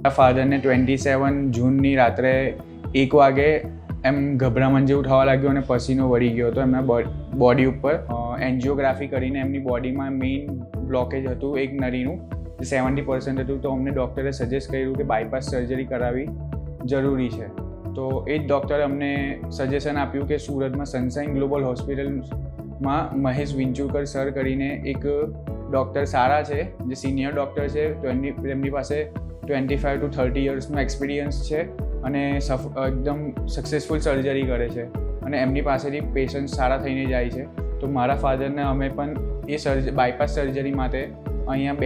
મારા ફાધરને 27 જૂનની રાત્રે 1 વાગે એમ ગભરામણ જેવું થવા લાગ્યું અને પસીનો વળી ગયો હતો એમના બોડી ઉપર. એન્જિયોગ્રાફી કરીને એમની બોડીમાં મેઇન બ્લોકેજ હતું એક નળીનું, 70% હતું. તો અમને ડૉક્ટરે સજેસ્ટ કર્યું કે બાયપાસ સર્જરી કરાવવી જરૂરી છે. તો એ જ ડૉક્ટરે અમને સજેશન આપ્યું કે સુરતમાં સનશાઇન ગ્લોબલ હોસ્પિટલમાં મહેશ વિંચુકર સર કરીને એક ડૉક્ટર સારા છે, જે સિનિયર ડૉક્ટર છે. એમની પાસે 25 to 30 યર્સનો એક્સપિરિયન્સ છે અને એકદમ સક્સેસફુલ સર્જરી કરે છે અને એમની પાસેથી પેશન્ટ સારા થઈને જાય છે. તો મારા ફાધરને અમે પણ એ બાયપાસ સર્જરી માટે અહીંયા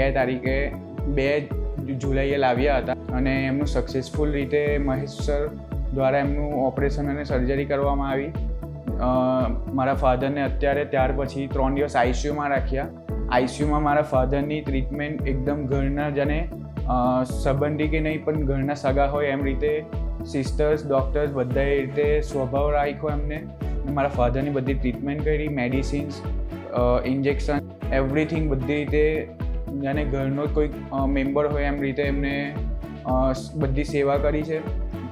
2 જુલાઈએ લાવ્યા હતા અને એમનું સક્સેસફુલ રીતે મહેશ સર દ્વારા એમનું ઓપરેશન અને સર્જરી કરવામાં આવી. મારા ફાધરને અત્યારે ત્યાર પછી 3 દિવસ આઈસીયુમાં રાખ્યા. આઈસીયુમાં મારા ફાધરની ટ્રીટમેન્ટ એકદમ ઘરના જને સંબંધી કે નહીં પણ ઘરના સગા હોય એમ રીતે સિસ્ટર્સ, ડૉક્ટર્સ બધાએ રીતે સ્વભાવ રાખ્યો એમને. મારા ફાધરની બધી ટ્રીટમેન્ટ કરી, મેડિસિન્સ, ઇન્જેક્શન, એવરીથિંગ બધી રીતે જાણે ઘરનો કોઈ મેમ્બર હોય એમ રીતે એમને બધી સેવા કરી છે.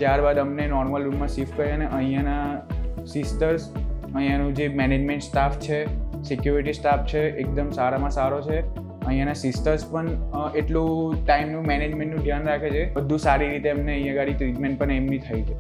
ત્યારબાદ અમને નોર્મલ રૂમમાં શિફ્ટ કરી અને અહીંયાના સિસ્ટર્સ, અહીંયાનું જે મેનેજમેન્ટ સ્ટાફ છે, સિક્યુરિટી સ્ટાફ છે, એકદમ સારામાં સારો છે. અહીંયાના સિસ્ટર્સ પણ એટલું ટાઈમનું મેનેજમેન્ટનું ધ્યાન રાખે છે. બધું સારી રીતે એમને અહીંયા આગળ ટ્રીટમેન્ટ પણ એમની થઈ છે.